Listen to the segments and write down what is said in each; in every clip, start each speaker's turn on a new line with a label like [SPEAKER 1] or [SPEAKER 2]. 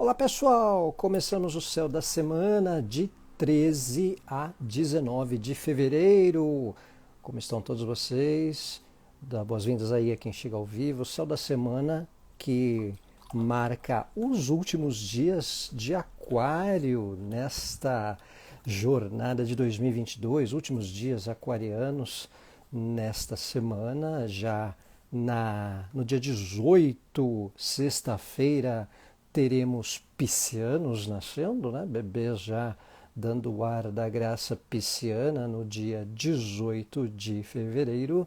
[SPEAKER 1] Olá pessoal, começamos o Céu da Semana de 13 a 19 de fevereiro. Como estão todos vocês? Dá boas-vindas aí a quem chega ao vivo. O Céu da Semana que marca os últimos dias de Aquário nesta jornada de 2022, últimos dias aquarianos nesta semana, já no dia 18, sexta-feira, teremos piscianos nascendo, né? Bebês já dando o ar da graça pisciana no dia 18 de fevereiro.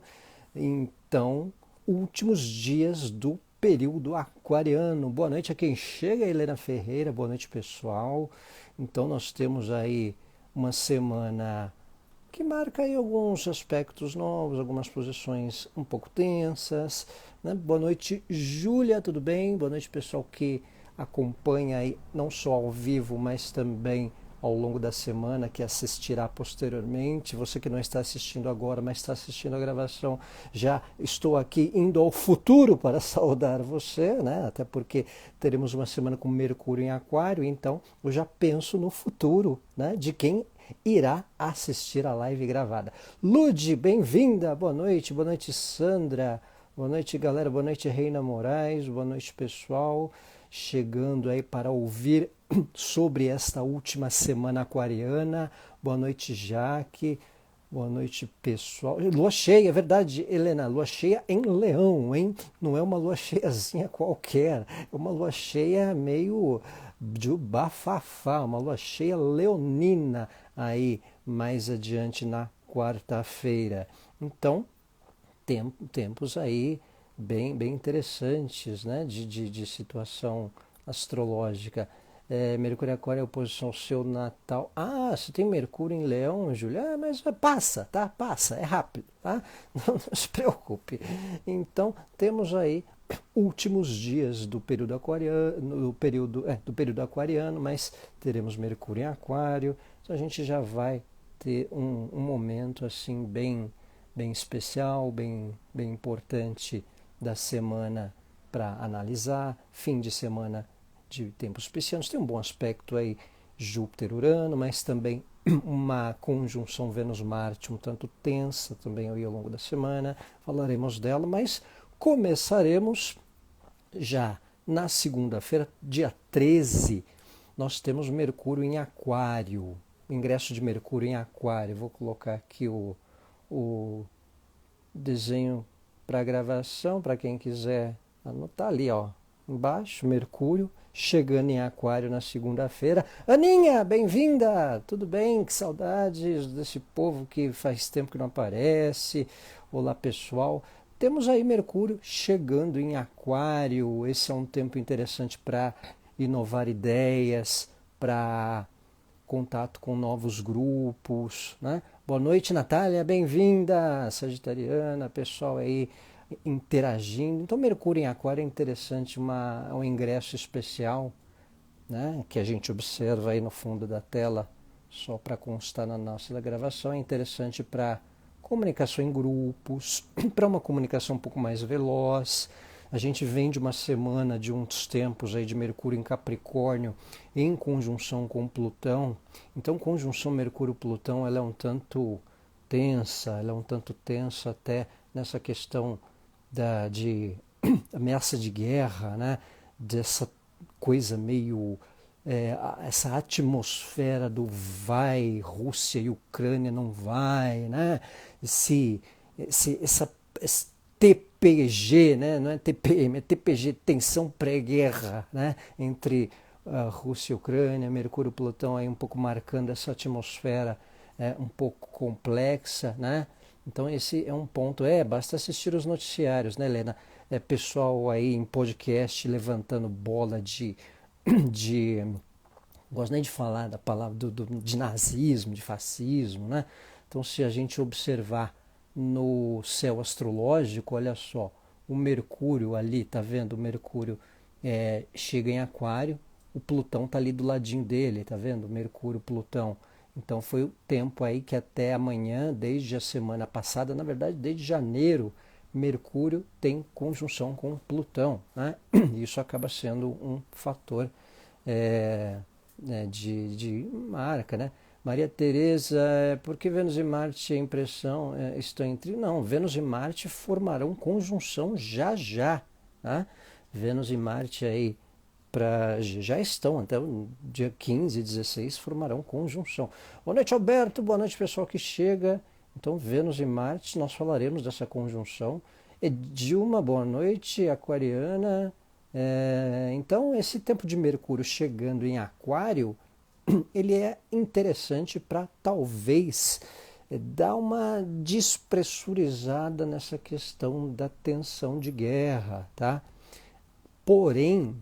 [SPEAKER 1] Então, últimos dias do período aquariano. Boa noite a quem chega, Helena Ferreira. Boa noite, pessoal. Então, nós temos aí uma semana que marca aí alguns aspectos novos, algumas posições um pouco tensas, né? Boa noite, Júlia, tudo bem? Boa noite, pessoal que acompanha aí não só ao vivo, mas também ao longo da semana, que assistirá posteriormente. Você que não está assistindo agora, mas está assistindo a gravação, já estou aqui indo ao futuro para saudar você, né? Até porque teremos uma semana com Mercúrio em Aquário, então eu já penso no futuro, né? De quem irá assistir a live gravada. Lude, bem-vinda, boa noite Sandra, boa noite galera, boa noite Reina Moraes, boa noite pessoal, chegando aí para ouvir sobre esta última semana aquariana, boa noite Jaque, boa noite pessoal, lua cheia, é verdade Helena, lua cheia em Leão, hein? Não é uma lua cheiazinha qualquer, é uma lua cheia meio de bafafá, uma lua cheia leonina aí mais adiante na quarta-feira. Então, tempos aí bem interessantes, né, de situação astrológica. Mercúrio Aquário é oposição ao seu natal. Ah, você tem Mercúrio em Leão, Júlia? Mas passa, tá? Passa, é rápido, tá? Não se preocupe. Então, temos aí últimos dias do período aquariano, do período aquariano, mas teremos Mercúrio em Aquário, então a gente já vai ter um momento assim bem especial, bem importante da semana para analisar, fim de semana de tempos piscianos, tem um bom aspecto aí Júpiter-Urano, mas também uma conjunção Vênus-Marte um tanto tensa também aí ao longo da semana, falaremos dela, mas começaremos já na segunda-feira, dia 13, nós temos Mercúrio em Aquário, ingresso de Mercúrio em Aquário. Vou colocar aqui o desenho para gravação, para quem quiser anotar ali, ó, embaixo, Mercúrio chegando em Aquário na segunda-feira. Aninha, bem-vinda! Tudo bem? Que saudades desse povo que faz tempo que não aparece. Olá, pessoal. Temos aí Mercúrio chegando em Aquário. Esse é um tempo interessante para inovar ideias, para contato com novos grupos, né? Boa noite, Natália, bem-vinda, sagitariana, pessoal aí interagindo. Então, Mercúrio em Aquário é interessante, um ingresso especial, né, que a gente observa aí no fundo da tela, só para constar na nossa gravação. É interessante para comunicação em grupos, para uma comunicação um pouco mais veloz. A gente vem de uma semana, de uns tempos aí de Mercúrio em Capricórnio, em conjunção com Plutão. Então, conjunção Mercúrio-Plutão, ela é um tanto tensa até nessa questão de ameaça de guerra, né? Dessa coisa meio essa atmosfera do vai, Rússia e Ucrânia não vai, né? Esse TPG, né? Não é TPM, é TPG, tensão pré-guerra, né? Entre Rússia e Ucrânia, Mercúrio e Plutão aí um pouco marcando essa atmosfera um pouco complexa, né? Então esse é um ponto, basta assistir os noticiários, né, Helena? Pessoal aí em podcast levantando bola de não gosto nem de falar da palavra de nazismo, de fascismo, né? Então se a gente observar no céu astrológico, olha só, o Mercúrio ali, tá vendo? O Mercúrio chega em Aquário, o Plutão tá ali do ladinho dele, tá vendo? Mercúrio, Plutão. Então foi o tempo aí que até amanhã, desde a semana passada, na verdade desde janeiro, Mercúrio tem conjunção com Plutão, né? Isso acaba sendo um fator de marca, né? Maria Tereza, por que Vênus e Marte, a impressão estão entre... Não, Vênus e Marte formarão conjunção já já, tá? Vênus e Marte aí já estão, até o dia 15, 16, formarão conjunção. Boa noite, Alberto, boa noite, pessoal que chega. Então, Vênus e Marte, nós falaremos dessa conjunção. Edilma, boa noite, aquariana. Então, esse tempo de Mercúrio chegando em Aquário, ele é interessante para talvez dar uma despressurizada nessa questão da tensão de guerra, tá? Porém,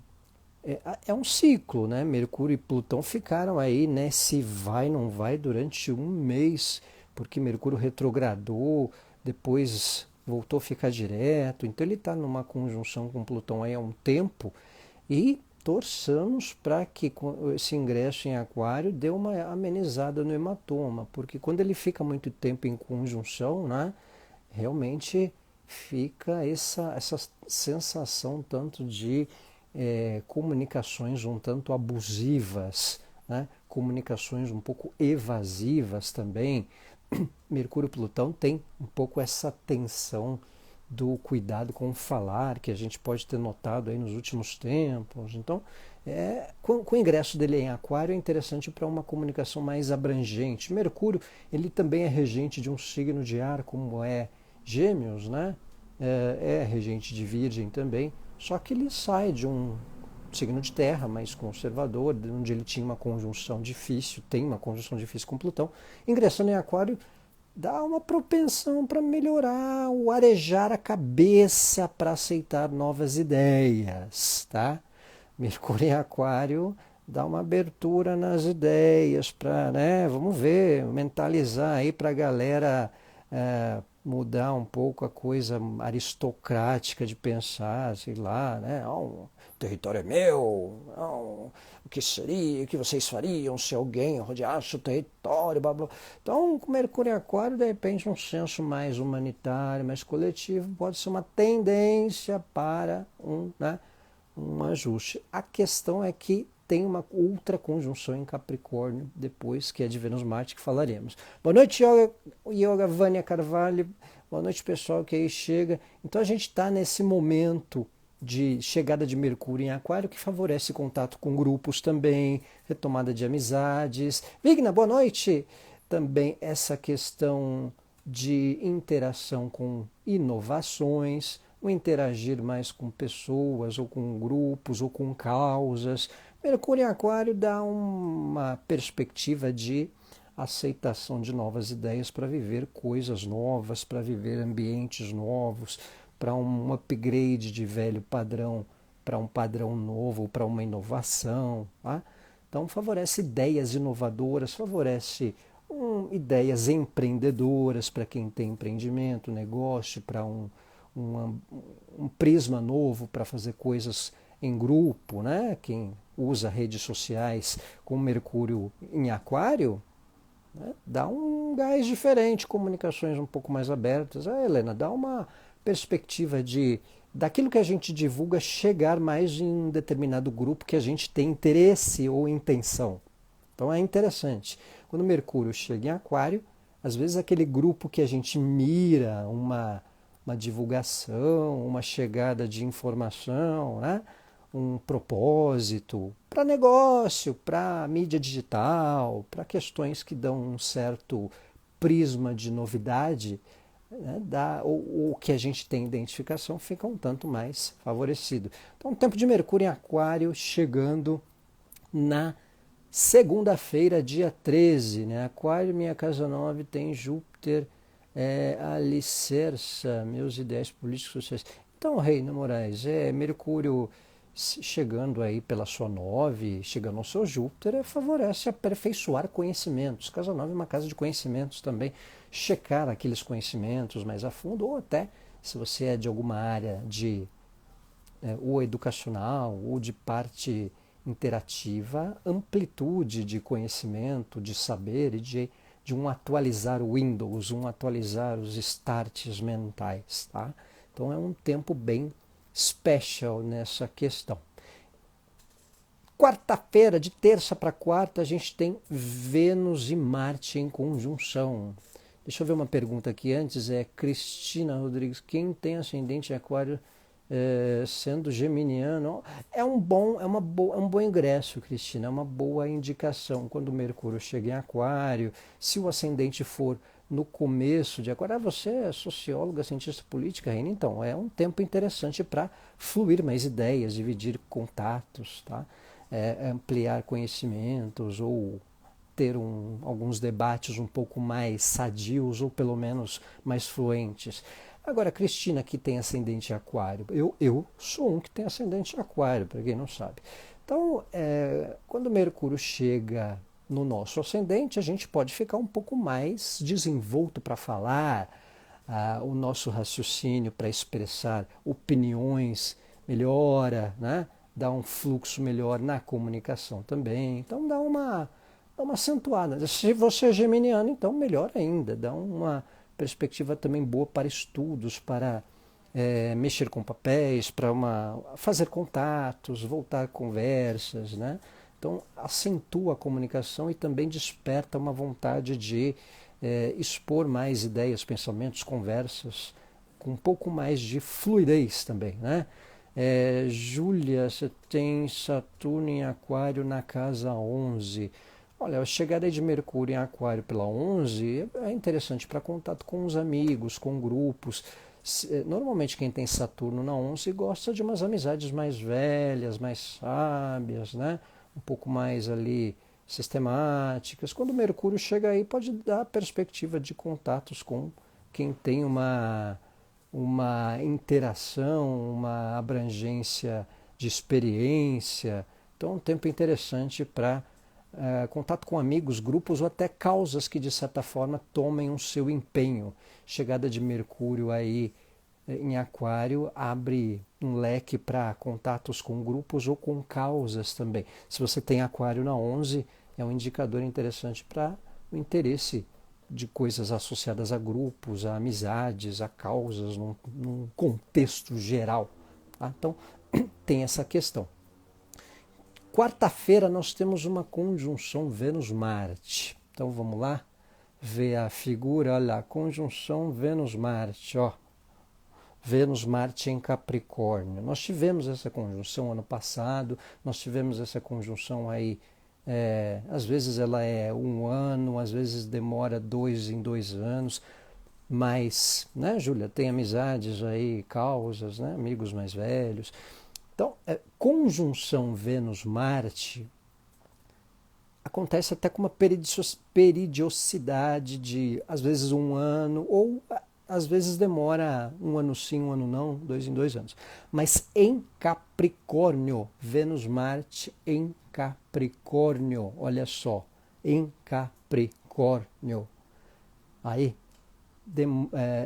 [SPEAKER 1] é um ciclo, né? Mercúrio e Plutão ficaram aí, né? Se vai, não vai, durante um mês, porque Mercúrio retrogradou, depois voltou a ficar direto. Então ele está numa conjunção com Plutão aí há um tempo e torçamos para que esse ingresso em Aquário dê uma amenizada no hematoma, porque quando ele fica muito tempo em conjunção, né? Realmente fica essa sensação tanto de comunicações um tanto abusivas, né? Comunicações um pouco evasivas também. Mercúrio e Plutão tem um pouco essa tensão do cuidado com o falar, que a gente pode ter notado aí nos últimos tempos. Então, com o ingresso dele em Aquário é interessante para uma comunicação mais abrangente. Mercúrio, ele também é regente de um signo de ar, como é Gêmeos, né? É regente de Virgem também, só que ele sai de um signo de terra mais conservador, onde ele tinha uma conjunção difícil, tem uma conjunção difícil com Plutão, ingressando em Aquário, dá uma propensão para melhorar, o arejar a cabeça para aceitar novas ideias, tá? Mercúrio em Aquário dá uma abertura nas ideias para, né, vamos ver, mentalizar aí para a galera mudar um pouco a coisa aristocrática de pensar, sei lá, né? O território é meu, o que seria, o que vocês fariam se alguém rodeasse o território, blá, blá. Então, com Mercúrio em Aquário, de repente, um senso mais humanitário, mais coletivo, pode ser uma tendência para um ajuste. A questão é que tem uma outra conjunção em Capricórnio, depois, que é de Vênus-Marte, que falaremos. Boa noite, Yoga Vânia Carvalho. Boa noite, pessoal que aí chega. Então, a gente está nesse momento de chegada de Mercúrio em Aquário, que favorece contato com grupos também, retomada de amizades. Vigna, boa noite! Também essa questão de interação com inovações, o interagir mais com pessoas, ou com grupos, ou com causas. Mercúrio em Aquário dá uma perspectiva de aceitação de novas ideias para viver coisas novas, para viver ambientes novos, para um upgrade de velho padrão para um padrão novo, para uma inovação. Tá? Então favorece ideias inovadoras, favorece ideias empreendedoras para quem tem empreendimento, negócio, para um prisma novo para fazer coisas em grupo, né? Quem usa redes sociais com Mercúrio em Aquário, né? Dá um gás diferente, comunicações um pouco mais abertas. Helena, dá uma perspectiva daquilo que a gente divulga chegar mais em um determinado grupo que a gente tem interesse ou intenção. Então é interessante. Quando Mercúrio chega em Aquário, às vezes aquele grupo que a gente mira, uma divulgação, uma chegada de informação, né? Um propósito para negócio, para mídia digital, para questões que dão um certo prisma de novidade, né? O que a gente tem identificação fica um tanto mais favorecido. Então, tempo de Mercúrio em Aquário chegando na segunda-feira, dia 13, né? Aquário, minha casa 9, tem Júpiter alicerça meus ideais políticos sociais. Então, Reina Moraes, Mercúrio chegando aí pela sua 9, chegando ao seu Júpiter, favorece aperfeiçoar conhecimentos. Casa 9 é uma casa de conhecimentos também. Checar aqueles conhecimentos mais a fundo, ou até, se você é de alguma área ou educacional, ou de parte interativa, amplitude de conhecimento, de saber e de um atualizar o Windows, um atualizar os starts mentais. Tá? Então é um tempo bem special nessa questão. quarta-feira, de terça para quarta, a gente tem Vênus e Marte em conjunção. Deixa eu ver uma pergunta aqui antes, Cristina Rodrigues, quem tem ascendente em aquário sendo geminiano? É um bom ingresso, Cristina, é uma boa indicação. Quando o Mercúrio chega em aquário, se o ascendente for no começo de aquário, você é socióloga, cientista política, Raine, então é um tempo interessante para fluir mais ideias, dividir contatos, tá? Ampliar conhecimentos ou ter alguns debates um pouco mais sadios ou pelo menos mais fluentes. Agora, Cristina, que tem ascendente em aquário, eu sou um que tem ascendente em aquário, para quem não sabe. Então, quando Mercúrio chega no nosso ascendente, a gente pode ficar um pouco mais desenvolto para falar, o nosso raciocínio para expressar opiniões melhora, né? Dá um fluxo melhor na comunicação também. Então dá uma acentuada. Se você é geminiano, então melhor ainda, dá uma perspectiva também boa para estudos, para mexer com papéis, para fazer contatos, voltar conversas, né? Então acentua a comunicação e também desperta uma vontade de expor mais ideias, pensamentos, conversas, com um pouco mais de fluidez também, né? Júlia, você tem Saturno em Aquário na casa 11. Olha, a chegada de Mercúrio em Aquário pela 11 é interessante para contato com os amigos, com grupos. Normalmente quem tem Saturno na 11 gosta de umas amizades mais velhas, mais sábias, né? Um pouco mais ali sistemáticas. Quando Mercúrio chega aí, pode dar perspectiva de contatos com quem tem uma interação, uma abrangência de experiência. Então, é um tempo interessante para contato com amigos, grupos ou até causas que, de certa forma, tomem o seu empenho. Chegada de Mercúrio aí em Aquário abre um leque para contatos com grupos ou com causas também. Se você tem Aquário na 11, é um indicador interessante para o interesse de coisas associadas a grupos, a amizades, a causas, num contexto geral. Tá? Então, tem essa questão. Quarta-feira nós temos uma conjunção Vênus-Marte. Então vamos lá ver a figura, olha lá, conjunção Vênus-Marte, ó. Vênus-Marte em Capricórnio. Nós tivemos essa conjunção ano passado, nós tivemos essa conjunção aí, às vezes ela é 1 ano, às vezes demora 2 em 2 anos, mas, né, Júlia, tem amizades aí, causas, né, amigos mais velhos. Então, conjunção Vênus-Marte acontece até com uma periodicidade de, às vezes, 1 ano, ou às vezes demora 1 ano sim, 1 ano não, 2 em 2 anos. Mas em Capricórnio, Vênus-Marte em Capricórnio, olha só, em Capricórnio. Aí,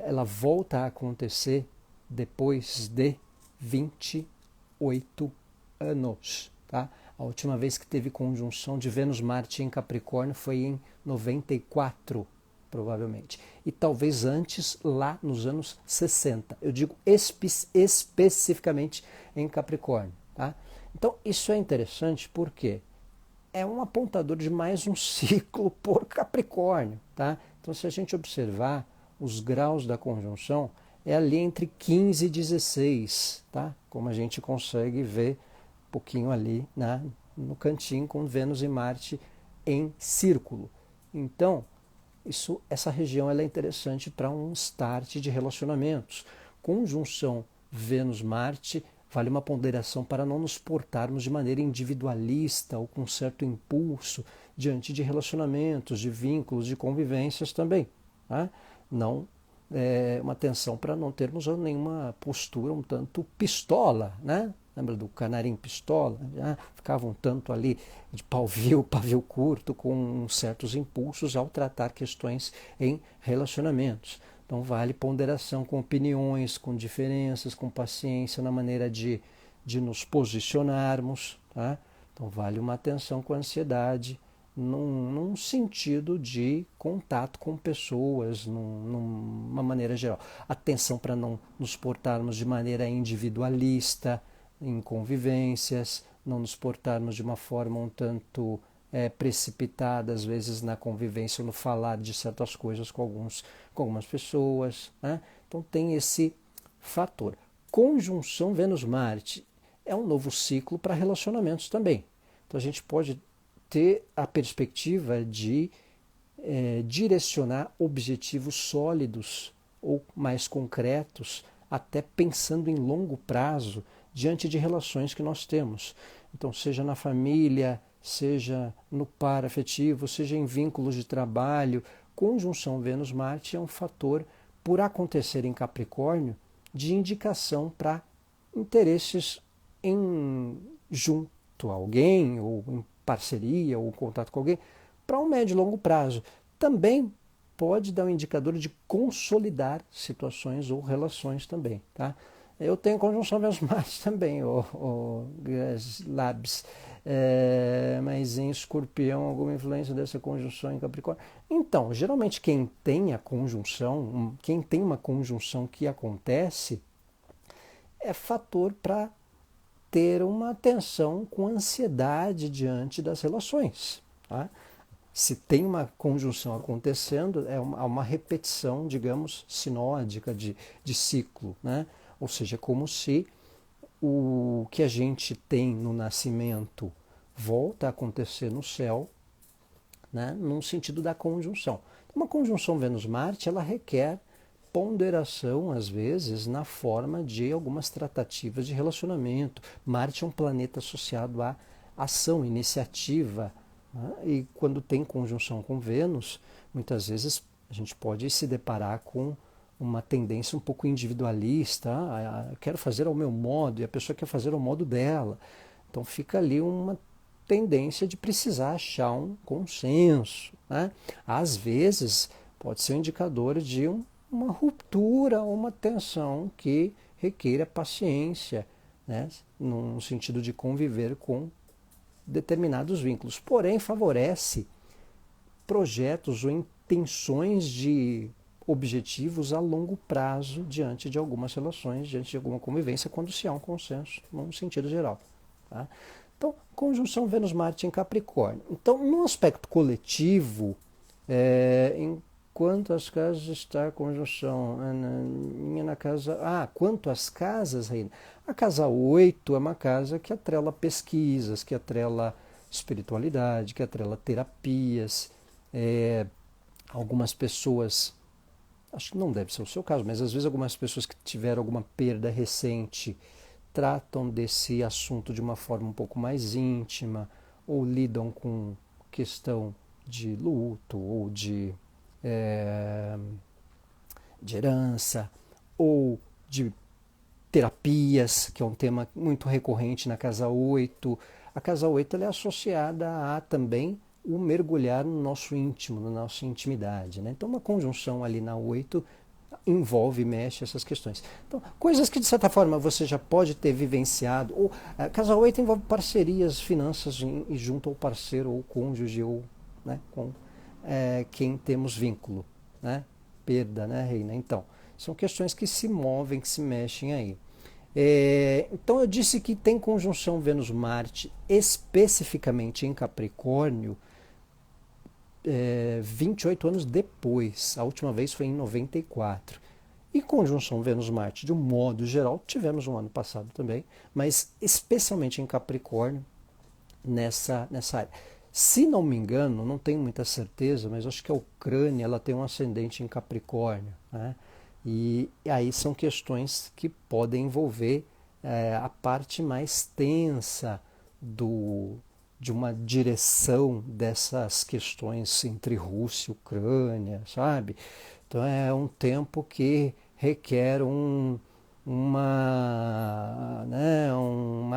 [SPEAKER 1] ela volta a acontecer depois de 28 anos, tá? A última vez que teve conjunção de Vênus-Marte em Capricórnio foi em 94, provavelmente. E talvez antes, lá nos anos 60. Eu digo especificamente em Capricórnio, tá? Então, isso é interessante porque é um apontador de mais um ciclo por Capricórnio, tá? Então, se a gente observar os graus da conjunção, é ali entre 15 e 16, tá? Como a gente consegue ver um pouquinho ali, né, no cantinho com Vênus e Marte em círculo. Então, essa região ela é interessante para um start de relacionamentos. Conjunção Vênus-Marte vale uma ponderação para não nos portarmos de maneira individualista ou com certo impulso diante de relacionamentos, de vínculos, de convivências também. Tá? Não uma atenção para não termos nenhuma postura um tanto pistola, né? Lembra do canarinho pistola? Ficava um tanto ali de pavio curto, com certos impulsos ao tratar questões em relacionamentos. Então vale ponderação com opiniões, com diferenças, com paciência na maneira de nos posicionarmos. Tá? Então vale uma atenção com a ansiedade, num sentido de contato com pessoas, numa maneira geral. Atenção para não nos portarmos de maneira individualista, em convivências, não nos portarmos de uma forma um tanto precipitada, às vezes na convivência, no falar de certas coisas com algumas pessoas, né? Então tem esse fator. Conjunção Vênus-Marte é um novo ciclo para relacionamentos também. Então a gente pode ter a perspectiva de direcionar objetivos sólidos ou mais concretos, até pensando em longo prazo, diante de relações que nós temos. Então, seja na família, seja no par afetivo, seja em vínculos de trabalho, conjunção Vênus-Marte é um fator, por acontecer em Capricórnio, de indicação para interesses em junto a alguém, ou em parceria, ou contato com alguém, para um médio e longo prazo. Também pode dar um indicador de consolidar situações ou relações também, tá? Eu tenho conjunção Vênus-Marte também, o Labs, mas em Escorpião, alguma influência dessa conjunção em Capricórnio. Então, geralmente quem tem a conjunção, quem tem uma conjunção que acontece, é fator para ter uma atenção com ansiedade diante das relações, tá? Se tem uma conjunção acontecendo, é uma repetição, digamos, sinódica de ciclo, né? Ou seja, como se o que a gente tem no nascimento volta a acontecer no céu, né? Num sentido da conjunção. Uma conjunção Vênus-Marte, ela requer ponderação, às vezes, na forma de algumas tratativas de relacionamento. Marte é um planeta associado à ação, iniciativa, né? E quando tem conjunção com Vênus, muitas vezes a gente pode se deparar com uma tendência um pouco individualista. Eu quero fazer ao meu modo e a pessoa quer fazer ao modo dela. Então fica ali uma tendência de precisar achar um consenso, né? Às vezes pode ser um indicador de uma ruptura, uma tensão que requeira paciência, né? No sentido de conviver com determinados vínculos. Porém, favorece projetos ou intenções de objetivos a longo prazo diante de algumas relações, diante de alguma convivência, quando se há um consenso, num sentido geral, tá? Então, conjunção Vênus-Marte em Capricórnio. Então, no aspecto coletivo, em quantas casas está a conjunção? Minha na casa... quanto às casas, Reina? A casa 8 é uma casa que atrela pesquisas, que atrela espiritualidade, que atrela terapias. Algumas pessoas, acho que não deve ser o seu caso, mas às vezes algumas pessoas que tiveram alguma perda recente tratam desse assunto de uma forma um pouco mais íntima, ou lidam com questão de luto, ou de herança, ou de terapias, que é um tema muito recorrente na casa 8. A casa 8 ela é associada a também o mergulhar no nosso íntimo, na nossa intimidade, né? Então uma conjunção ali na 8 envolve, mexe essas questões. Então, coisas que de certa forma você já pode ter vivenciado, ou a casa 8 envolve parcerias, finanças junto ao parceiro ou cônjuge, ou, né, com quem temos vínculo, né? Perda, né, Reina? Então, são questões que se movem, que se mexem aí. Então eu disse que tem conjunção Vênus-Marte especificamente em Capricórnio 28 anos depois. A última vez foi em 94. E conjunção Vênus-Marte, de um modo geral, tivemos um ano passado também, mas especialmente em Capricórnio, nessa área. Se não me engano, não tenho muita certeza, mas acho que a Ucrânia ela tem um ascendente em Capricórnio, né? E aí são questões que podem envolver a parte mais tensa de uma direção dessas questões entre Rússia e Ucrânia, sabe? Então é um tempo que requer uma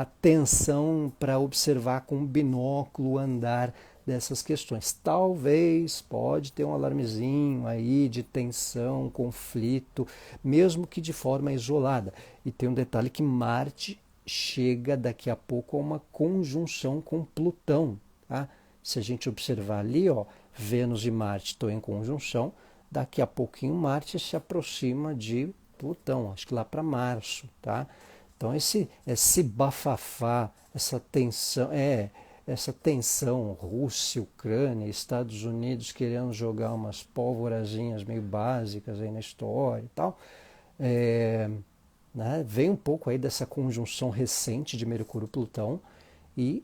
[SPEAKER 1] atenção para observar com binóculo o andar dessas questões. Talvez pode ter um alarmezinho aí de tensão, conflito, mesmo que de forma isolada. E tem um detalhe que Marte chega daqui a pouco a uma conjunção com Plutão, tá? Se a gente observar ali, ó, Vênus e Marte estão em conjunção, daqui a pouquinho Marte se aproxima de Plutão, acho que lá para março, tá? Então esse bafafá, essa tensão Rússia, Ucrânia, Estados Unidos querendo jogar umas pólvorazinhas meio básicas aí na história e tal, é, né, vem um pouco aí dessa conjunção recente de Mercúrio e Plutão e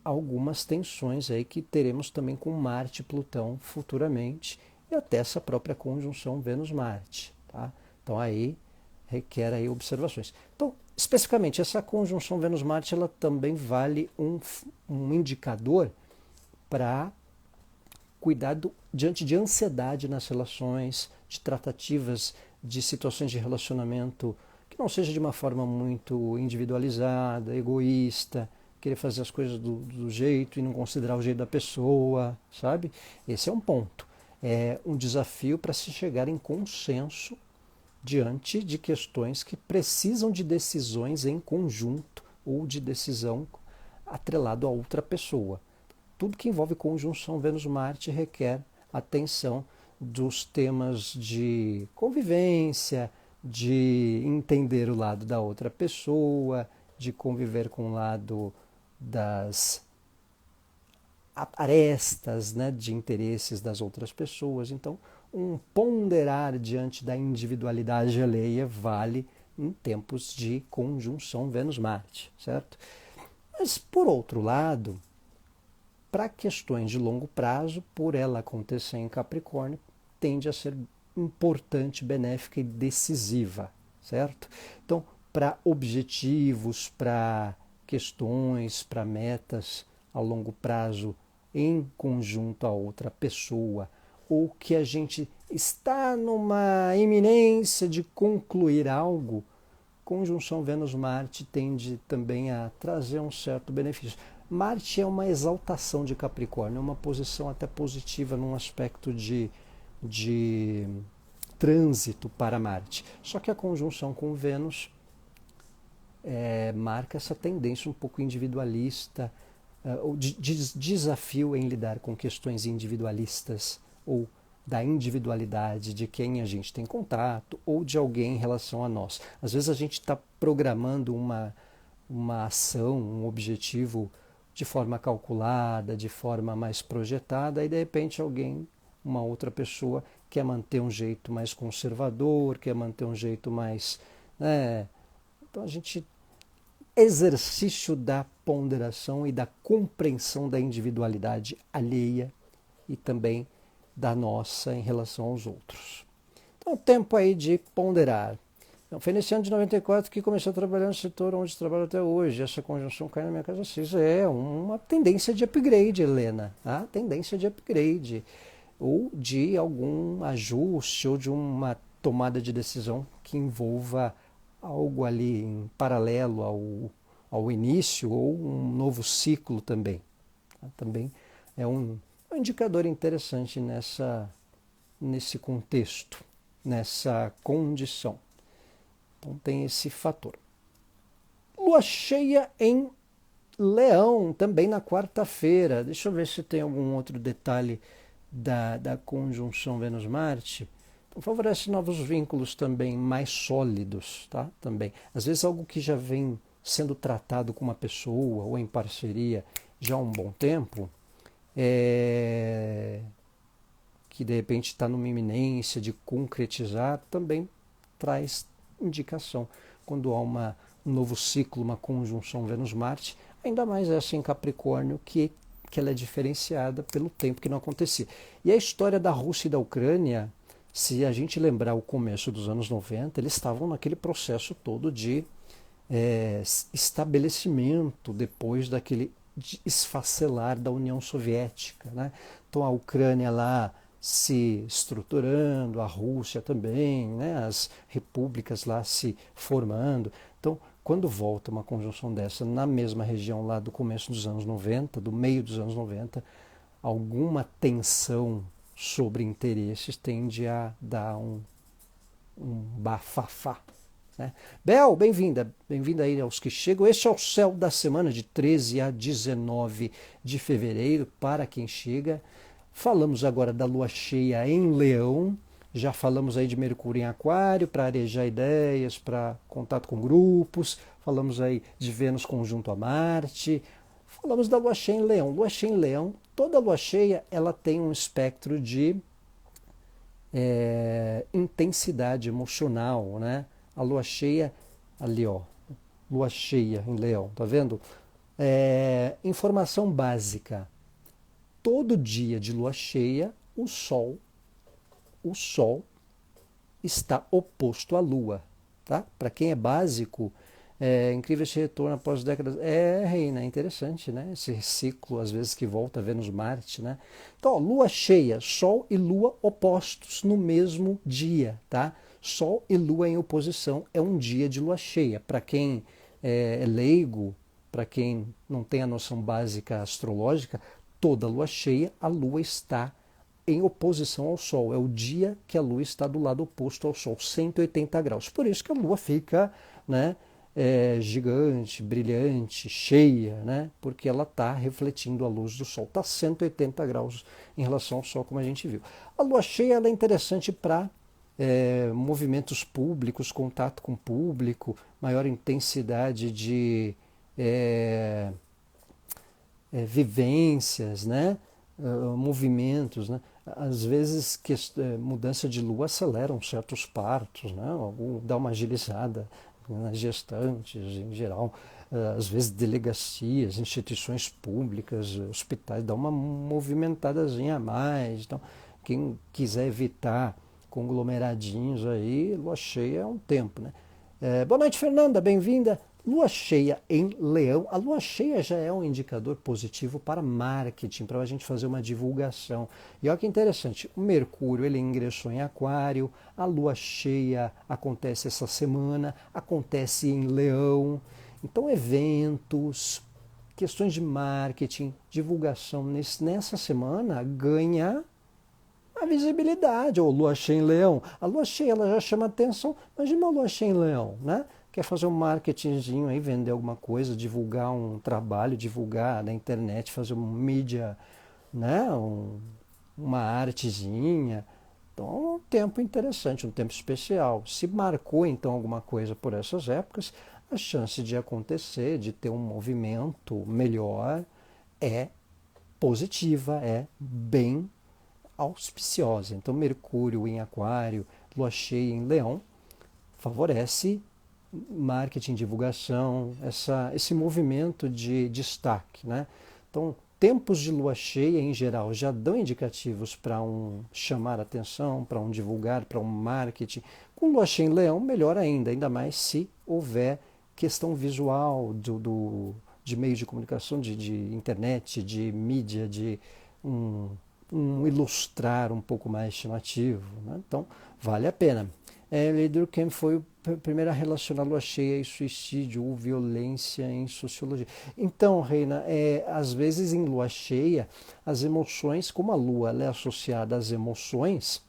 [SPEAKER 1] algumas tensões aí que teremos também com Marte e Plutão futuramente e até essa própria conjunção Vênus-Marte, tá? Então aí requer aí observações. Então, especificamente, essa conjunção Vênus-Marte ela também vale um indicador para cuidado diante de ansiedade nas relações, de tratativas, de situações de relacionamento que não seja de uma forma muito individualizada, egoísta, querer fazer as coisas do jeito e não considerar o jeito da pessoa, sabe? Esse é um ponto. É um desafio para se chegar em consenso diante de questões que precisam de decisões em conjunto ou de decisão atrelado a outra pessoa. Tudo que envolve conjunção Vênus-Marte requer atenção dos temas de convivência, de entender o lado da outra pessoa, de conviver com o lado das arestas, né, de interesses das outras pessoas. Então, um ponderar diante da individualidade alheia vale em tempos de conjunção Vênus-Marte, certo? Mas, por outro lado, para questões de longo prazo, por ela acontecer em Capricórnio, tende a ser importante, benéfica e decisiva, certo? Então, para objetivos, para questões, para metas a longo prazo em conjunto a outra pessoa, ou que a gente está numa iminência de concluir algo, conjunção Vênus-Marte tende também a trazer um certo benefício. Marte é uma exaltação de Capricórnio, é uma posição até positiva num aspecto de trânsito para Marte. Só que a conjunção com Vênus marca essa tendência um pouco individualista, o desafio em lidar com questões individualistas ou da individualidade de quem a gente tem contato ou de alguém em relação a nós. Às vezes a gente está programando uma ação, um objetivo de forma calculada, de forma mais projetada, e de repente alguém, uma outra pessoa, quer manter um jeito mais conservador, quer manter um jeito mais... Então a gente... Exercício da ponderação e da compreensão da individualidade alheia e também da nossa em relação aos outros. Então, tempo aí de ponderar. Então, foi nesse ano de 94 que comecei a trabalhar no setor onde trabalho até hoje. Essa conjunção cai na minha casa 6. É uma tendência de upgrade, Helena. Tá? Tendência de upgrade. Ou de algum ajuste, ou de uma tomada de decisão que envolva algo ali em paralelo ao início, ou um novo ciclo também. Tá? Também é um indicador interessante nesse contexto, nessa condição. Então tem esse fator. Lua cheia em Leão, também na quarta-feira. Deixa eu ver se tem algum outro detalhe da conjunção Vênus-Marte. Então, favorece novos vínculos também mais sólidos, tá? Também. Às vezes algo que já vem sendo tratado com uma pessoa ou em parceria já há um bom tempo, que de repente está numa iminência de concretizar, também traz indicação. Quando há um novo ciclo, uma conjunção Vênus-Marte, ainda mais essa em Capricórnio, que ela é diferenciada pelo tempo que não acontecia. E a história da Rússia e da Ucrânia, se a gente lembrar o começo dos anos 90, eles estavam naquele processo todo de estabelecimento depois daquele esfacelar da União Soviética, né? Então a Ucrânia lá se estruturando, a Rússia também, né? As repúblicas lá se formando. Então, quando volta uma conjunção dessa na mesma região lá do começo dos anos 90, do meio dos anos 90, alguma tensão sobre interesses tende a dar um bafafá. Né? Bel, bem-vinda. Bem-vinda aí aos que chegam. Este é o Céu da Semana de 13 a 19 de fevereiro, para quem chega. Falamos agora da Lua cheia em Leão. Já falamos aí de Mercúrio em Aquário, para arejar ideias, para contato com grupos. falamos aí de Vênus conjunto a Marte, falamos da lua cheia em Leão. Lua cheia em Leão, toda lua cheia ela tem um espectro de intensidade emocional, né? A lua cheia, ali ó, lua cheia em Leão, tá vendo? Informação básica. Todo dia de lua cheia, o Sol está oposto à Lua, tá? Para quem é básico, incrível esse retorno após décadas. Reina, é interessante, né? Esse ciclo, às vezes, que volta Vênus-Marte, né? Então, ó, Lua cheia, Sol e Lua opostos no mesmo dia, tá? Sol e Lua em oposição é um dia de lua cheia. Para quem é leigo, para quem não tem a noção básica astrológica, toda lua cheia, a Lua está em oposição ao Sol. É o dia que a Lua está do lado oposto ao Sol, 180 graus. Por isso que a Lua fica, né, gigante, brilhante, cheia, né, porque ela está refletindo a luz do Sol. Está 180 graus em relação ao Sol, como a gente viu. A Lua cheia ela é interessante para movimentos públicos, contato com o público, maior intensidade de vivências, né? Movimentos, né? Às vezes mudança de lua aceleram certos partos, né? Ou dá uma agilizada nas gestantes em geral, às vezes delegacias, instituições públicas, hospitais, dá uma movimentadazinha a mais. Então, quem quiser evitar conglomeradinhos aí, lua cheia é um tempo, né? Boa noite, Fernanda, bem-vinda. Lua cheia em Leão. A lua cheia já é um indicador positivo para marketing, para a gente fazer uma divulgação. E olha que interessante, o Mercúrio ele ingressou em Aquário, a lua cheia acontece essa semana, acontece em Leão. Então, eventos, questões de marketing, divulgação nessa semana ganha a visibilidade. Ou lua cheia em Leão. A lua cheia ela já chama atenção. Imagina uma lua cheia em Leão, né? Quer fazer um marketingzinho aí, vender alguma coisa, divulgar um trabalho, divulgar na internet, fazer uma mídia, né? Uma artezinha. Então, é um tempo interessante, um tempo especial. Se marcou então alguma coisa por essas épocas, a chance de acontecer, de ter um movimento melhor é positiva, é bem auspiciosa. Então, Mercúrio em Aquário, lua cheia em Leão, favorece marketing, divulgação, esse movimento de destaque, né? Então, tempos de lua cheia, em geral, já dão indicativos para chamar atenção, para divulgar, para um marketing. Com lua cheia em Leão, melhor ainda mais se houver questão visual de meios de comunicação, de internet, de mídia, de ilustrar um pouco mais chamativo, né? Então, vale a pena. Lee Durkheim foi o primeiro a relacionar lua cheia e suicídio ou violência em sociologia. Então, Reina, às vezes em lua cheia, as emoções, como a lua é associada às emoções,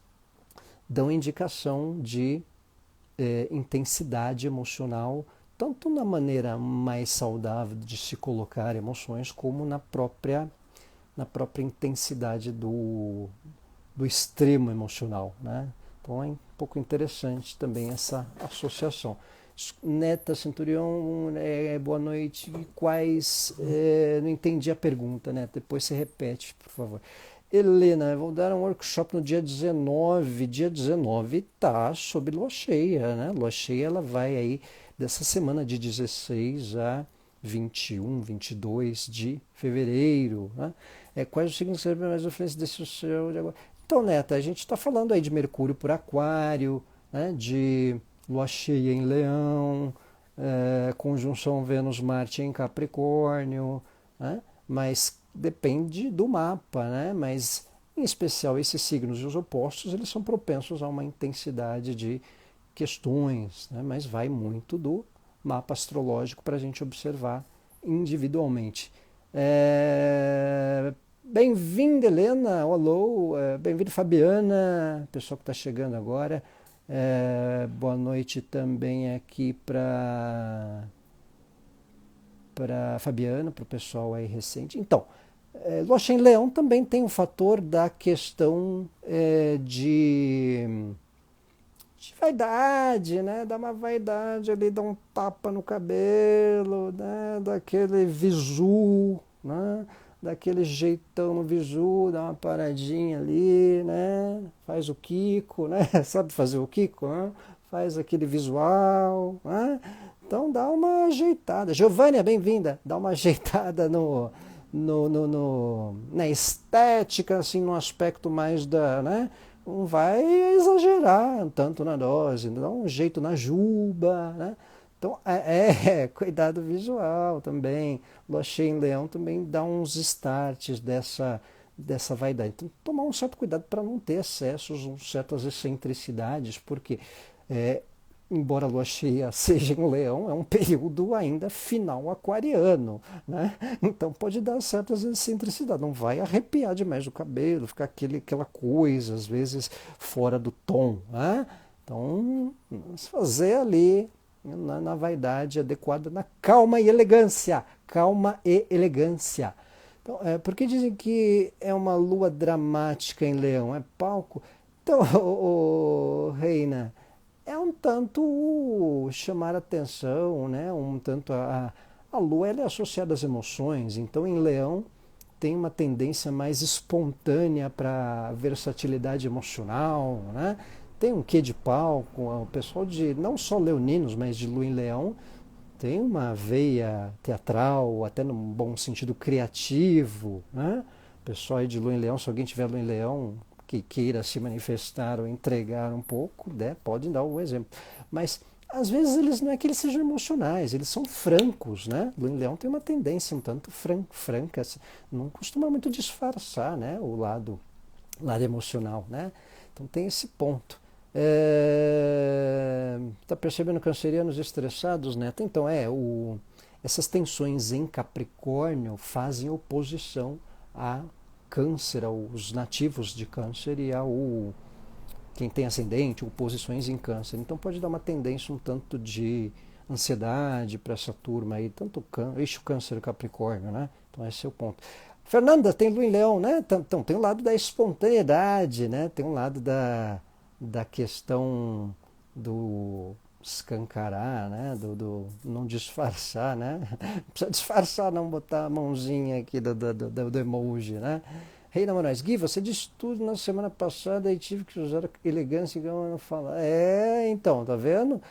[SPEAKER 1] dão indicação de intensidade emocional, tanto na maneira mais saudável de se colocar emoções, como na própria intensidade do extremo emocional, né? Então é um pouco interessante também essa associação. Neta Centurião, boa noite. Quais. Não entendi a pergunta, né? Depois você repete, por favor. Helena, vou dar um workshop no dia 19. Dia 19 tá sob lua cheia, né? Lua cheia ela vai aí dessa semana de 16 a 21, 22 de fevereiro, né? Quais os signos que recebem mais influência desse céu de agora? Então, Neta, a gente está falando aí de Mercúrio por Aquário, né, de lua cheia em Leão, conjunção Vênus-Marte em Capricórnio, né, mas depende do mapa, né, mas em especial esses signos e os opostos, eles são propensos a uma intensidade de questões, né, mas vai muito do mapa astrológico para a gente observar individualmente. Bem-vinda, Helena, alô, bem-vindo, Fabiana, pessoal que está chegando agora. Boa noite também aqui para Fabiana, para o pessoal aí recente. Então, lua cheia em Leão também tem um fator da questão de vaidade, né? Dá uma vaidade ali, dá um tapa no cabelo, né? Daquele visu, né? Daquele jeitão no visu, dá uma paradinha ali, né? Faz o Kiko, né? Sabe fazer o Kiko, né? Faz aquele visual, né? Então dá uma ajeitada. Giovânia, bem-vinda. Dá uma ajeitada na estética, assim, no aspecto mais da, né? Não vai exagerar tanto na dose, dá um jeito na juba, né? Então, cuidado visual também. Lua cheia em Leão também dá uns starts dessa vaidade. Então, tomar um certo cuidado para não ter excessos, certas excentricidades, porque é, embora a lua cheia seja em Leão, é um período ainda final aquariano, né? Então pode dar certas excentricidades, não vai arrepiar demais o cabelo, ficar aquela coisa, às vezes fora do tom, né? Então, fazer ali na vaidade adequada, na calma e elegância, calma e elegância. Então, porque dizem que é uma lua dramática em Leão, é palco. Então, Reina, é um tanto chamar atenção, né? Um tanto a lua ela é associada às emoções, então em Leão tem uma tendência mais espontânea para versatilidade emocional, né? Tem um quê de palco, o pessoal de não só leoninos, mas de lua em Leão tem uma veia teatral, até num bom sentido criativo, né? O pessoal aí de lua em Leão, se alguém tiver lua em Leão que queira se manifestar ou entregar um pouco, né, pode dar o exemplo. Mas às vezes eles não é que eles sejam emocionais, eles são francos, né? Lua em Leão tem uma tendência um tanto franca, assim, não costuma muito disfarçar, né, o lado emocional, né? Então tem esse ponto. Tá percebendo cancerianos estressados, né? Então essas tensões em Capricórnio fazem oposição a Câncer, aos nativos de Câncer e ao quem tem ascendente, oposições em Câncer. Então pode dar uma tendência um tanto de ansiedade para essa turma aí, tanto eixo Câncer e Capricórnio, né? Então esse é o ponto. Fernanda, tem Lua em Leão, né? Então tem um lado da espontaneidade, né? Tem um lado da questão do escancarar, né? Do não disfarçar, né? Não precisa disfarçar, não botar a mãozinha aqui do emoji, né? Reina Moraes, Gui, você disse tudo na semana passada e tive que usar elegância e não falar. Então, tá vendo?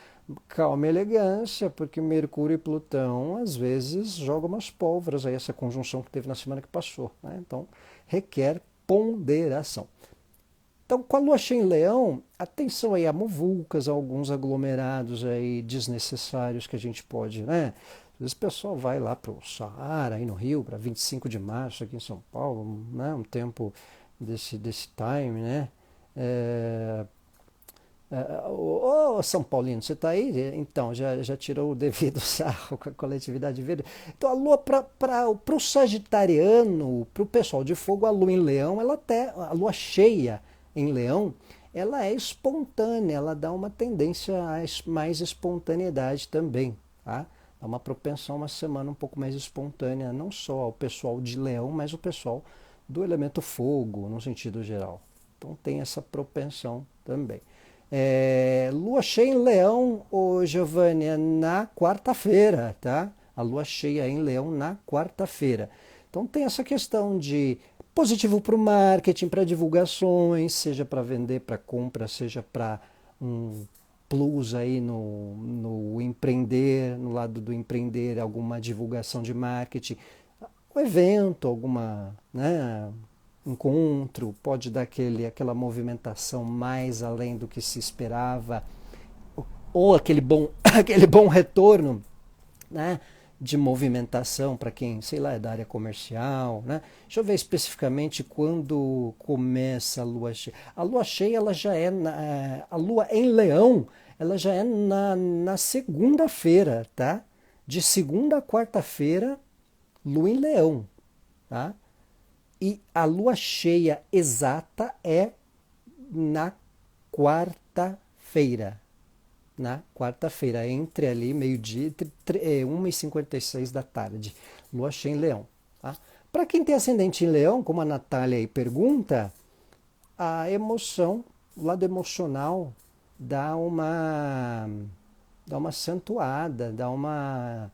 [SPEAKER 1] Calma e elegância, porque Mercúrio e Plutão às vezes jogam umas pólvoras aí, essa conjunção que teve na semana que passou, né? Então, requer ponderação. Então, com a lua cheia em Leão, atenção aí a muvucas, a alguns aglomerados aí desnecessários que a gente pode, né? Às vezes o pessoal vai lá para o Saara, aí no Rio, para 25 de março, aqui em São Paulo, né? Um tempo desse time, né? São Paulino, você está aí? Então, já tirou o devido sarro com a coletividade verde. Então, a lua, para o sagitariano, para o pessoal de fogo, a lua em Leão, a lua cheia em Leão, ela é espontânea, ela dá uma tendência a mais espontaneidade também, tá? Dá uma propensão, uma semana um pouco mais espontânea, não só ao pessoal de Leão, mas o pessoal do elemento fogo, no sentido geral. Então tem essa propensão também. Lua cheia em Leão, Giovânia, na quarta-feira, tá? A lua cheia em Leão na quarta-feira. Então tem essa questão de positivo para o marketing, para divulgações, seja para vender, para compra, seja para um plus aí no empreender, no lado do empreender, alguma divulgação de marketing, um evento, alguma, né, encontro, pode dar aquela movimentação mais além do que se esperava, ou aquele bom, aquele bom retorno, né, de movimentação para quem, sei lá, é da área comercial, né? Deixa eu ver especificamente quando começa a lua cheia. A lua cheia, ela já é a lua em Leão, ela já é na segunda-feira, tá? De segunda a quarta-feira, lua em Leão, tá? E a lua cheia exata é na quarta-feira. Na quarta-feira, entre ali, meio-dia, 1h56 da tarde. Lua cheia em Leão. Tá? Para quem tem ascendente em Leão, como a Natália aí pergunta, a emoção, o lado emocional, dá uma acentuada, dá uma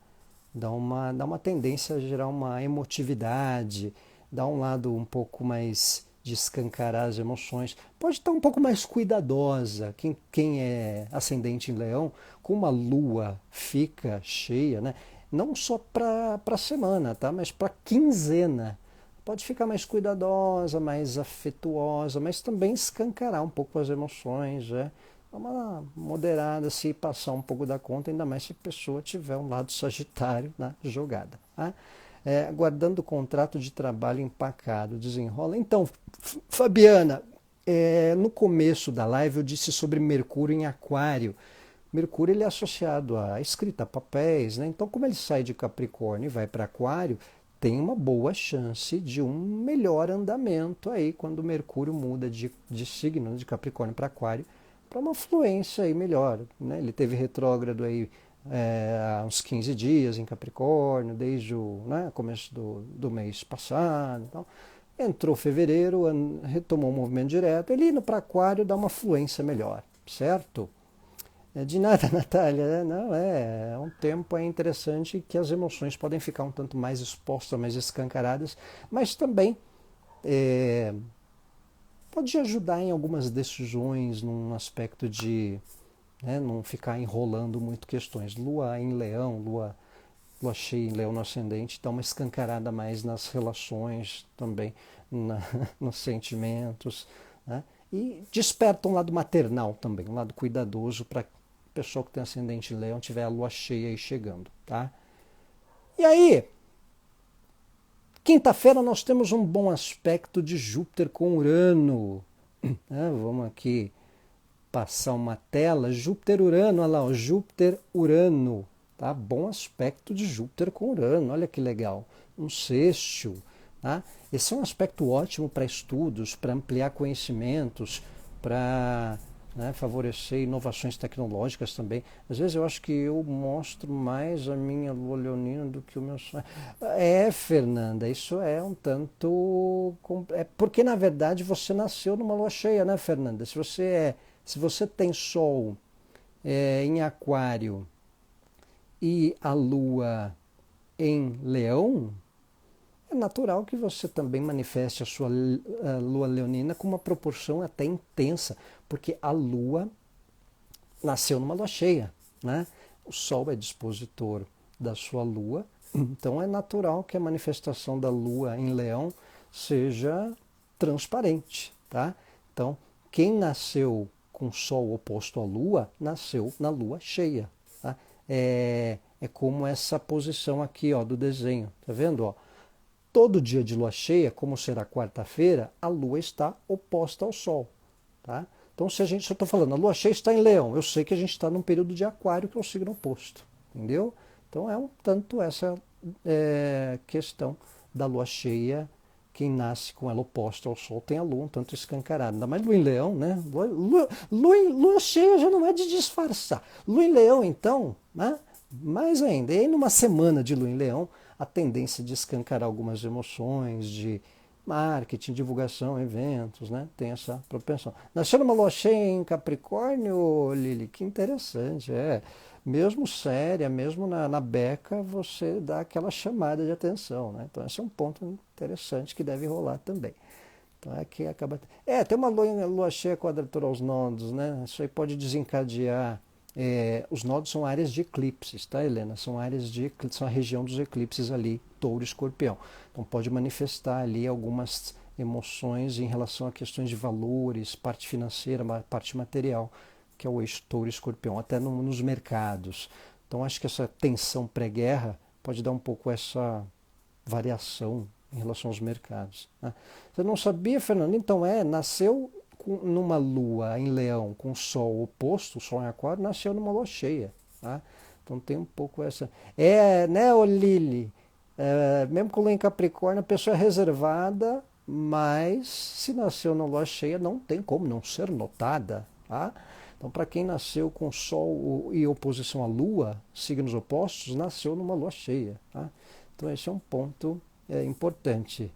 [SPEAKER 1] tendência a gerar uma emotividade, dá um lado um pouco mais de escancarar as emoções. Pode estar um pouco mais cuidadosa. Quem é ascendente em Leão, com uma lua fica cheia, né? Não só para a semana, tá? Mas para quinzena. Pode ficar mais cuidadosa, mais afetuosa, mas também escancarar um pouco as emoções, né? Dá uma moderada, se passar um pouco da conta, ainda mais se a pessoa tiver um lado sagitário na jogada. Tá? Guardando o contrato de trabalho empacado, desenrola. Então, Fabiana, no começo da live eu disse sobre Mercúrio em Aquário. Mercúrio ele é associado à escrita, a papéis, né? Então, como ele sai de Capricórnio e vai para Aquário, tem uma boa chance de um melhor andamento aí quando o Mercúrio muda de signo, de Capricórnio para Aquário, para uma fluência aí melhor, né? Ele teve retrógrado aí há uns 15 dias em Capricórnio, desde o começo do mês passado. Então, entrou fevereiro, retomou o movimento direto, ele indo para Aquário dá uma fluência melhor, certo? De nada, Natália, não é um tempo interessante que as emoções podem ficar um tanto mais expostas, mais escancaradas, mas também pode ajudar em algumas decisões, num aspecto de não ficar enrolando muito questões. Lua em Leão, lua cheia em Leão no ascendente, dá uma escancarada mais nas relações também, nos sentimentos, né? E desperta um lado maternal também, um lado cuidadoso para pessoa que tem ascendente em Leão tiver a lua cheia aí chegando, tá? E aí, quinta-feira nós temos um bom aspecto de Júpiter com Urano. Vamos aqui passar uma tela. Júpiter-Urano, olha lá, Júpiter-Urano. Tá? Bom aspecto de Júpiter com Urano, olha que legal. Um sextil. Tá? Esse é um aspecto ótimo para estudos, para ampliar conhecimentos, para favorecer inovações tecnológicas também. Às vezes eu acho que eu mostro mais a minha lua leonina do que o meu sonho. Fernanda, isso é um tanto... porque, na verdade, você nasceu numa lua cheia, né, Fernanda? Se você tem Sol em Aquário e a Lua em Leão, é natural que você também manifeste a sua Lua leonina com uma proporção até intensa, porque a Lua nasceu numa Lua cheia, né? O Sol é dispositor da sua Lua, então é natural que a manifestação da Lua em Leão seja transparente, tá? Então, quem nasceu com Sol oposto à Lua, nasceu na Lua cheia. Tá? É como essa posição aqui, ó, do desenho. Tá vendo? Ó? Todo dia de Lua cheia, como será quarta-feira, a Lua está oposta ao Sol. Tá? Então, se eu estou falando, a Lua cheia está em Leão, eu sei que a gente está num período de Aquário, que é o signo oposto. Entendeu? Então, é um tanto essa questão da Lua cheia. Quem nasce com ela oposta ao Sol tem a Lua um tanto escancarada. Ainda mais Lua em Leão, né? Lua cheia já não é de disfarçar. Lua em Leão, então, né? Mais ainda. E aí, numa semana de Lua em Leão, a tendência de escancarar algumas emoções, de marketing, divulgação, eventos, né? Tem essa propensão. Nasceu numa Lua cheia em Capricórnio, Lili, que interessante, mesmo séria, mesmo na beca, você dá aquela chamada de atenção, né? Então esse é um ponto interessante que deve rolar também. Então que acaba... tem uma lua cheia quadratura aos nodos, né? Isso aí pode desencadear... os nodos são áreas de eclipses, tá, Helena? São a região dos eclipses ali, Touro e Escorpião. Então pode manifestar ali algumas emoções em relação a questões de valores, parte financeira, parte material, que é o eixo Touro e Escorpião, até nos mercados. Então acho que essa tensão pré-guerra pode dar um pouco essa variação em relação aos mercados. Né? Você não sabia, Fernando? Então nasceu numa lua em Leão com o Sol oposto, o Sol em Aquário, nasceu numa lua cheia. Tá? Então tem um pouco essa... né, Lili? Mesmo com lua em Capricórnio, a pessoa é reservada, mas se nasceu na lua cheia, não tem como não ser notada. Tá? Então, para quem nasceu com Sol e oposição à Lua, signos opostos, nasceu numa lua cheia. Tá? Então, esse é um ponto importante.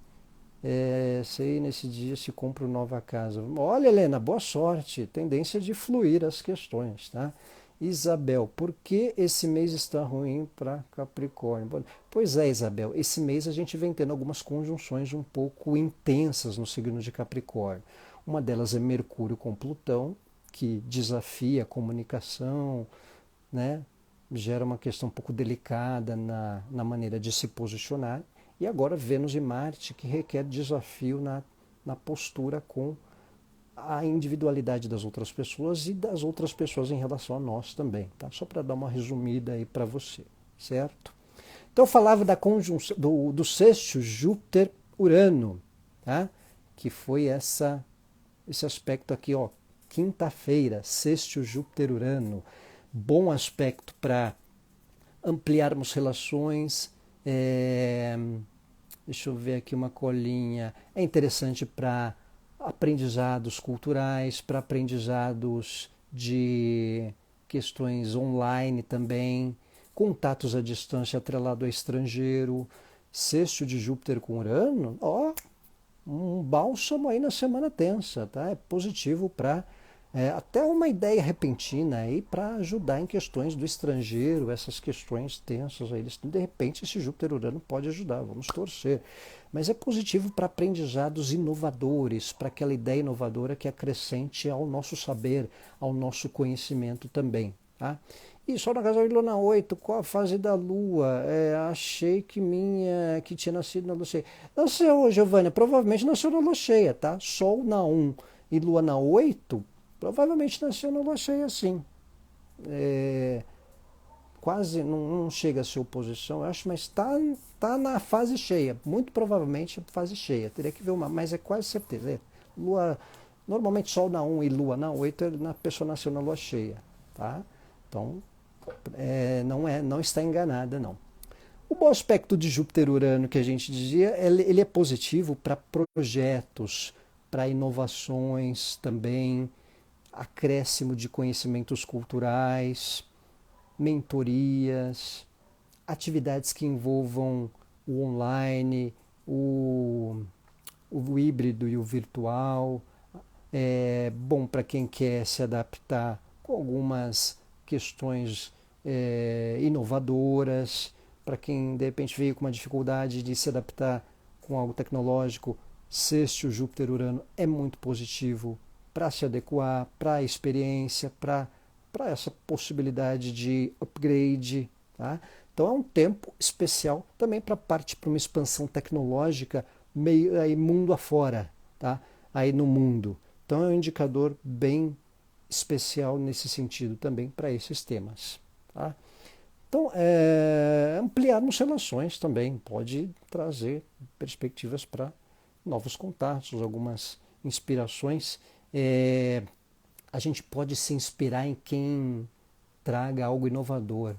[SPEAKER 1] sei nesse dia se compro nova casa. Olha, Helena, boa sorte. Tendência de fluir as questões, tá? Isabel, por que esse mês está ruim para Capricórnio? Pois é, Isabel, esse mês a gente vem tendo algumas conjunções um pouco intensas no signo de Capricórnio. Uma delas é Mercúrio com Plutão, que desafia a comunicação, né? Gera uma questão um pouco delicada na maneira de se posicionar. E agora Vênus e Marte, que requer desafio na postura com a individualidade das outras pessoas e das outras pessoas em relação a nós também, tá? Só para dar uma resumida aí para você, certo? Então eu falava da conjunção do sexto Júpiter-Urano, tá? Que foi esse aspecto aqui, ó, quinta-feira, sexto Júpiter-Urano, bom aspecto para ampliarmos relações. Deixa eu ver aqui uma colinha. É interessante para aprendizados culturais, para aprendizados de questões online também, contatos à distância atrelado ao estrangeiro, sexto de Júpiter com Urano, ó, um bálsamo aí na semana tensa, tá? É positivo para até uma ideia repentina aí para ajudar em questões do estrangeiro, essas questões tensas aí. De repente esse Júpiter-Urano pode ajudar, vamos torcer. Mas é positivo para aprendizados inovadores, para aquela ideia inovadora que acrescente ao nosso saber, ao nosso conhecimento também, tá? E só na casa de Luna 8, qual a fase da Lua? Achei que tinha nascido na Lua cheia. Nasceu, Giovânia, provavelmente nasceu na Lua cheia, tá? Sol na 1 e Lua na 8, provavelmente nasceu na Lua cheia, sim. Quase não chega a ser oposição, eu acho, mas tá na fase cheia. Muito provavelmente fase cheia. Teria que ver mas é quase certeza. Lua, normalmente Sol na 1 e Lua na 8, a pessoa nasceu na Lua cheia, tá? Então, não está enganada, não. O bom aspecto de Júpiter-Urano que a gente dizia, ele é positivo para projetos, para inovações também, acréscimo de conhecimentos culturais, mentorias, atividades que envolvam o online, o híbrido e o virtual. É bom para quem quer se adaptar com algumas questões inovadoras, para quem de repente veio com uma dificuldade de se adaptar com algo tecnológico. Sexto Júpiter-Urano é muito positivo para se adequar, para a experiência, para essa possibilidade de upgrade, tá? Então é um tempo especial também para parte para uma expansão tecnológica meio aí mundo afora, tá? Aí no mundo. Então é um indicador bem especial nesse sentido também para esses temas, tá? Então, ampliarmos relações também pode trazer perspectivas para novos contatos, algumas inspirações. A gente pode se inspirar em quem traga algo inovador,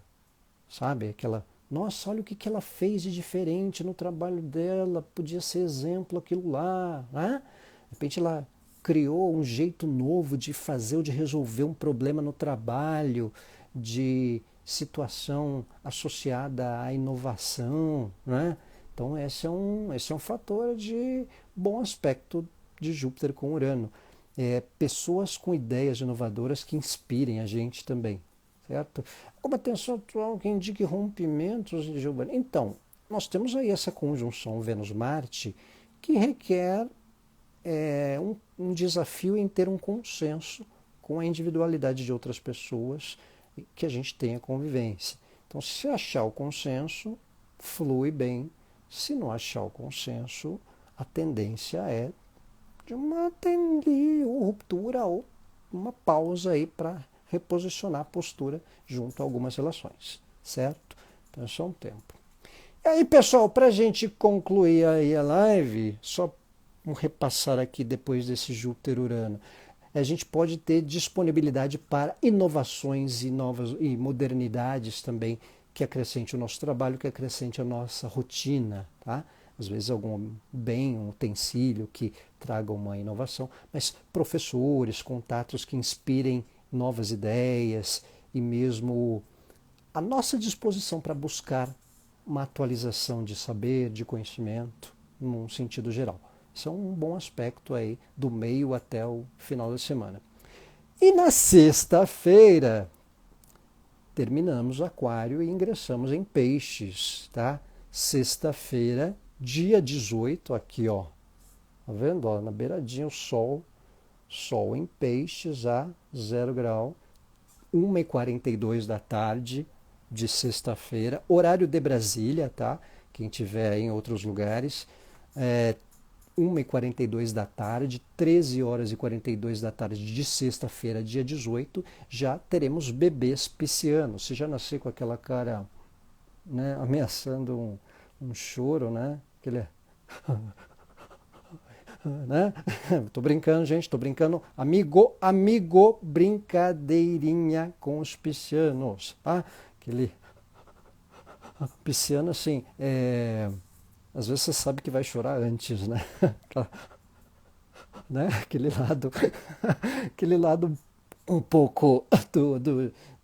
[SPEAKER 1] sabe? Nossa, olha o que ela fez de diferente no trabalho dela, podia ser exemplo aquilo lá, né? De repente ela criou um jeito novo de fazer ou de resolver um problema no trabalho, de situação associada à inovação, né? Então esse é um fator de bom aspecto de Júpiter com Urano. Pessoas com ideias inovadoras que inspirem a gente também, certo? Uma tensão atual que indique rompimentos, Giovanni. Então, nós temos aí essa conjunção Vênus-Marte que requer um desafio em ter um consenso com a individualidade de outras pessoas que a gente tenha convivência. Então, se achar o consenso, flui bem. Se não achar o consenso, a tendência é de uma ruptura ou uma pausa aí para reposicionar a postura junto a algumas relações, certo? Então, é só um tempo. E aí, pessoal, para a gente concluir aí a live, só repassar aqui depois desse Júpiter-Urano, a gente pode ter disponibilidade para inovações e modernidades também que acrescente o nosso trabalho, que acrescente a nossa rotina, tá? Às vezes algum bem, um utensílio que traga uma inovação, mas professores, contatos que inspirem novas ideias e mesmo a nossa disposição para buscar uma atualização de saber, de conhecimento, num sentido geral. Isso é um bom aspecto aí do meio até o final da semana. E na sexta-feira, terminamos o aquário e ingressamos em peixes, tá? Sexta-feira, dia 18, aqui ó, tá vendo? Ó, na beiradinha o sol em peixes a 0 grau, 1h42 da tarde de sexta-feira, horário de Brasília, tá? Quem tiver em outros lugares, 1h42 da tarde, 13h42 da tarde de sexta-feira, dia 18, já teremos bebês piscianos. Você já nasceu com aquela cara, né, ameaçando um choro, né? Aquele, né? Tô brincando, gente, tô brincando. Amigo, brincadeirinha com os piscianos, tá? Aquele pisciano, assim, às vezes você sabe que vai chorar antes, né? Né? Aquele lado um pouco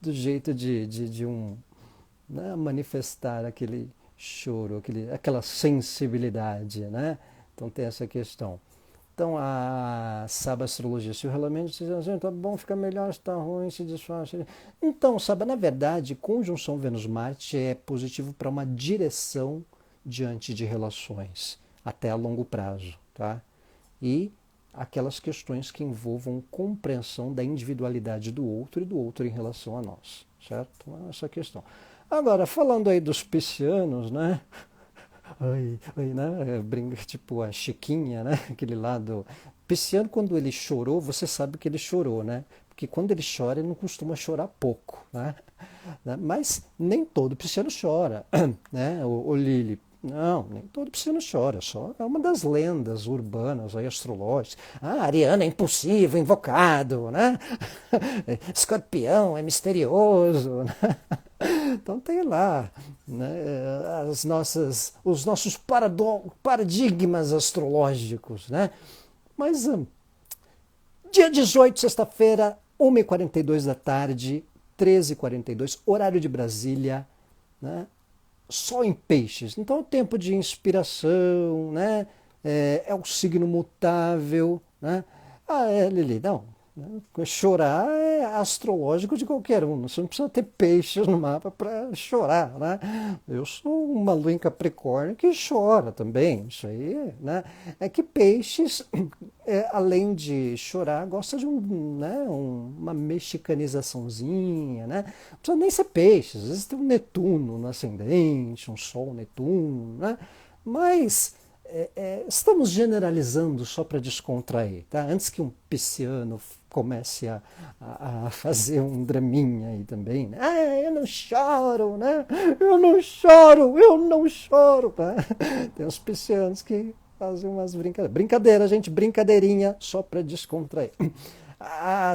[SPEAKER 1] do jeito de um, né, manifestar aquele choro, aquela sensibilidade, né? Então tem essa questão. Então a Saba Astrologia, se o relógio diz assim, tá bom, fica melhor, está ruim, se desfaz. Então, Saba, na verdade, conjunção Vênus-Marte é positivo para uma direção diante de relações, até a longo prazo, tá? E aquelas questões que envolvam compreensão da individualidade do outro e do outro em relação a nós, certo? Então, essa questão. Agora, falando aí dos piscianos, né? Oi, né? Tipo a Chiquinha, né? Aquele lado. Pisciano, quando ele chorou, você sabe que ele chorou, né? Porque quando ele chora, ele não costuma chorar pouco, né? Mas nem todo pisciano chora, né? O Lili. Não, nem todo pisciano chora, só é uma das lendas urbanas aí, astrológicas. Ah, Ariano é impulsivo, invocado, né? Escorpião é misterioso, né? Então tem lá, né, os nossos paradigmas astrológicos, né? Mas dia 18, sexta-feira, 1h42 da tarde, 13h42, horário de Brasília, né? Sol em peixes. Então é o tempo de inspiração, né? É o signo mutável, né? Lili, não. Chorar é astrológico de qualquer um. Você não precisa ter peixes no mapa para chorar, né? Eu sou uma lua em Capricórnio que chora também. Isso aí, né? É que peixes, além de chorar, gosta de né, uma mexicanizaçãozinha, né? Não precisa nem ser peixes. Às vezes tem um Netuno no ascendente, um Sol Netuno, né? Mas estamos generalizando só para descontrair, tá? Antes que um pisciano comece a fazer um draminha aí também, né? Ah, eu não choro, né? Eu não choro, eu não choro, tá? Tem uns piscianos que fazem umas brincadeiras. Brincadeira, gente, brincadeirinha só para descontrair.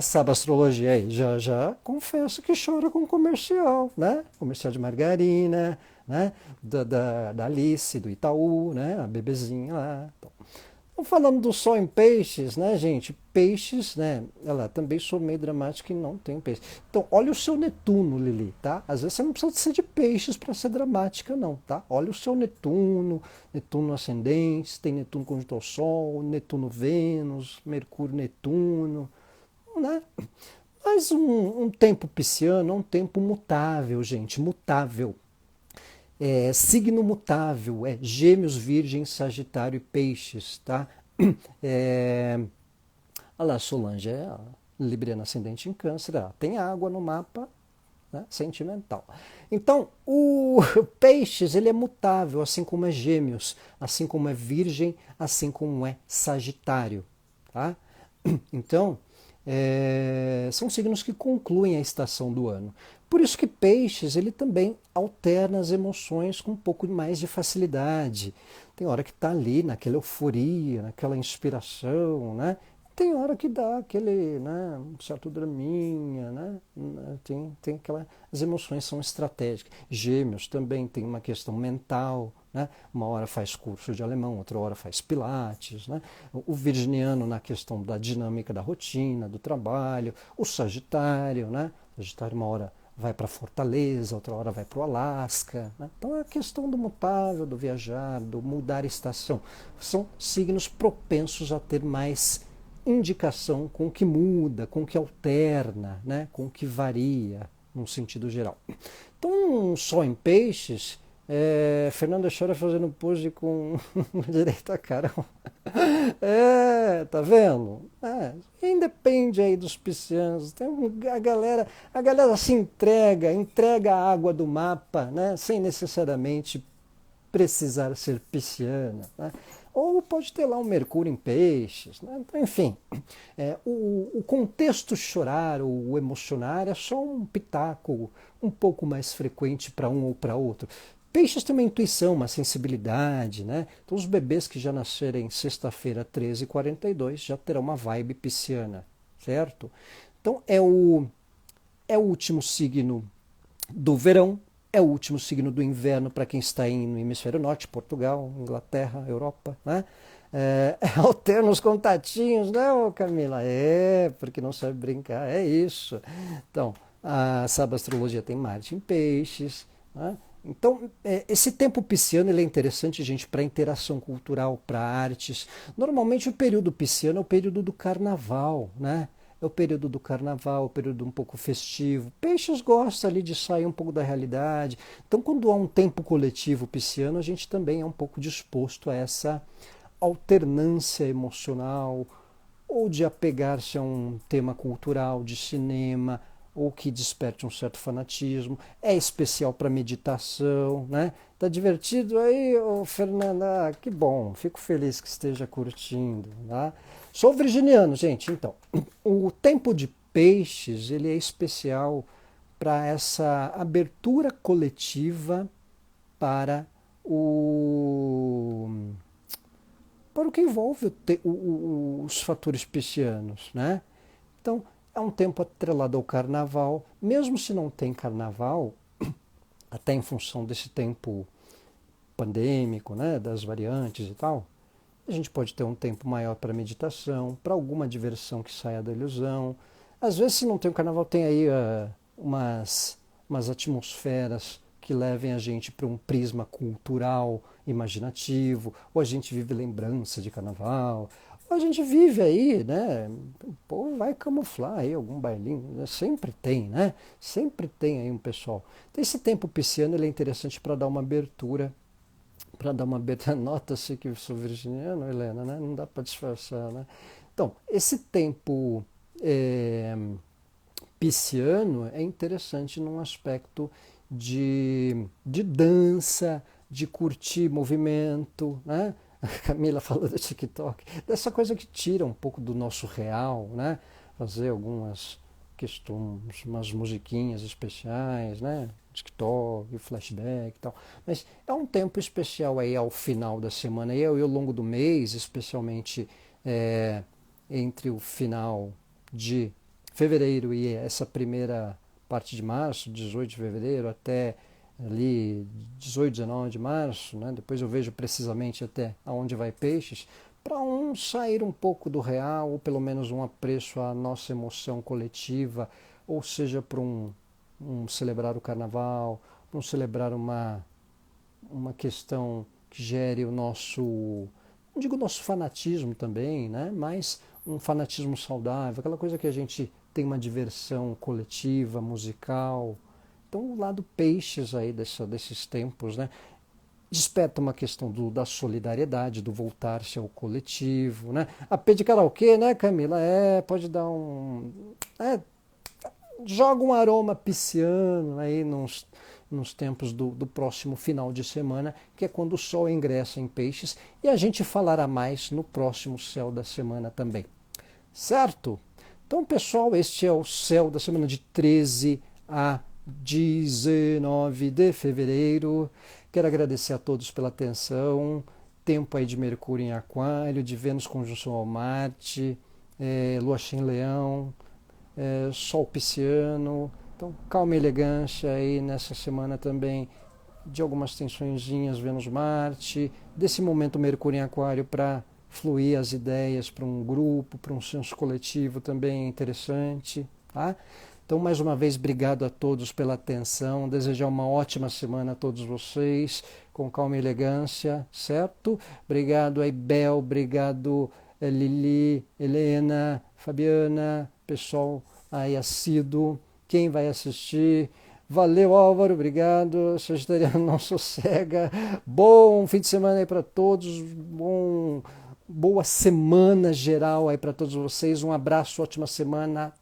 [SPEAKER 1] Sabe astrologia aí? Já confesso que chora com comercial, né? Comercial de margarina, né? Da Alice, do Itaú, né? A bebezinha lá. Então, falando do Sol em peixes, né, gente? Peixes, né? Ela também sou meio dramática e não tenho peixe. Então, olha o seu Netuno, Lili, tá? Às vezes você não precisa ser de peixes para ser dramática, não, tá? Olha o seu Netuno, Netuno ascendente, tem Netuno conjunto ao Sol, Netuno Vênus, Mercúrio Netuno, né? Mas um tempo pisciano é um tempo mutável, gente, mutável. Signo mutável, Gêmeos, Virgem, Sagitário e Peixes, tá? Olha lá, Solange é Libriana ascendente em Câncer, tem água no mapa, né, sentimental. Então, o Peixes, ele é mutável, assim como é Gêmeos, assim como é Virgem, assim como é Sagitário, tá? Então, são signos que concluem a estação do ano. Por isso que Peixes, ele também alterna as emoções com um pouco mais de facilidade. Tem hora que está ali naquela euforia, naquela inspiração, né? Tem hora que dá aquele, né, um certo draminha, né? Tem aquela, as emoções são estratégicas. Gêmeos também tem uma questão mental, né? Uma hora faz curso de alemão, outra hora faz pilates, né? O virginiano na questão da dinâmica da rotina, do trabalho, o sagitário, né? O sagitário uma hora vai para Fortaleza, outra hora vai para o Alasca, né? Então é a questão do mutável, do viajar, do mudar estação. São signos propensos a ter mais indicação com o que muda, com o que alterna, né? Com o que varia, num sentido geral. Então, só em peixes, Fernanda chora fazendo pose com direito à cara. Tá vendo? Independe aí dos piscianos. A galera se entrega a água do mapa, né? Sem necessariamente precisar ser pisciana, né? Ou pode ter lá um Mercúrio em peixes, né? Então, enfim, o contexto chorar ou o emocionar é só um pitaco um pouco mais frequente para um ou para outro. Peixes têm uma intuição, uma sensibilidade, né? Então os bebês que já nascerem sexta-feira 13h42 já terão uma vibe pisciana, certo? Então é o último signo do verão, é o último signo do inverno para quem está no hemisfério norte, Portugal, Inglaterra, Europa, né? Alterna os contatinhos, né, ô Camila? Porque não sabe brincar, é isso. Então, sabe, a astrologia tem Marte em peixes, né? Então, esse tempo pisciano ele é interessante, gente, para interação cultural, para artes. Normalmente o período pisciano é o período do carnaval, né? É o período do carnaval, o período um pouco festivo. Peixes gosta ali de sair um pouco da realidade. Então, quando há um tempo coletivo pisciano, a gente também é um pouco disposto a essa alternância emocional, ou de apegar-se a um tema cultural, de cinema, ou que desperte um certo fanatismo. É especial para meditação, né? Tá divertido aí, ô Fernanda? Que bom, fico feliz que esteja curtindo, tá? Sou virginiano, gente, então. O tempo de peixes, ele é especial para essa abertura coletiva para o para o que envolve os fatores piscianos, né? Então, é um tempo atrelado ao carnaval, mesmo se não tem carnaval, até em função desse tempo pandêmico, né, das variantes e tal, a gente pode ter um tempo maior para meditação, para alguma diversão que saia da ilusão. Às vezes, se não tem o carnaval, tem aí umas atmosferas que levem a gente para um prisma cultural, imaginativo, ou a gente vive lembrança de carnaval, ou a gente vive aí, né? O povo vai camuflar aí algum bailinho, né? Sempre tem, né? Sempre tem aí um pessoal. Então, esse tempo pisciano ele é interessante para dar uma abertura. Nota-se que eu sou virginiano, Helena, né? Não dá para disfarçar, né? Então, esse tempo pisciano é interessante num aspecto de dança, de curtir movimento, né? A Camila falou do TikTok, dessa coisa que tira um pouco do nosso real, né? Fazer algumas questões, umas musiquinhas especiais, né? TikTok, flashback e tal. Mas é um tempo especial aí ao final da semana e ao longo do mês, especialmente entre o final de fevereiro e essa primeira parte de março, 18 de fevereiro, até ali 18, 19 de março, né? Depois eu vejo precisamente até aonde vai peixes, para sair um pouco do real, ou pelo menos um apreço à nossa emoção coletiva, ou seja, para celebrar o carnaval, para celebrar uma questão que gere o nosso, não digo nosso fanatismo também, né? Mas um fanatismo saudável, aquela coisa que a gente tem uma diversão coletiva, musical. Então o lado peixes aí desses tempos, né? Desperta uma questão da solidariedade, do voltar-se ao coletivo, né? A P de karaokê, né, Camila? Pode dar joga um aroma pisciano aí nos tempos do próximo final de semana, que é quando o Sol ingressa em peixes, e a gente falará mais no próximo Céu da Semana também. Certo? Então, pessoal, este é o Céu da Semana de 13 a 19 de fevereiro. Quero agradecer a todos pela atenção. Tempo aí de Mercúrio em Aquário, de Vênus conjunção ao Marte, Lua cheia em Leão, Sol pisciano. Então, calma e elegância aí nessa semana também, de algumas tensõezinhas Vênus-Marte, desse momento Mercúrio em Aquário para fluir as ideias para um grupo, para um senso coletivo também interessante, tá? Então, Então, mais uma vez, obrigado a todos pela atenção. Desejar uma ótima semana a todos vocês, com calma e elegância, certo? Obrigado aí, Bel, obrigado Lili, Helena, Fabiana, pessoal aí assíduo, quem vai assistir. Valeu, Álvaro, obrigado. Sagitariano não sossega. Bom fim de semana aí para todos. Boa semana geral aí para todos vocês. Um abraço, ótima semana.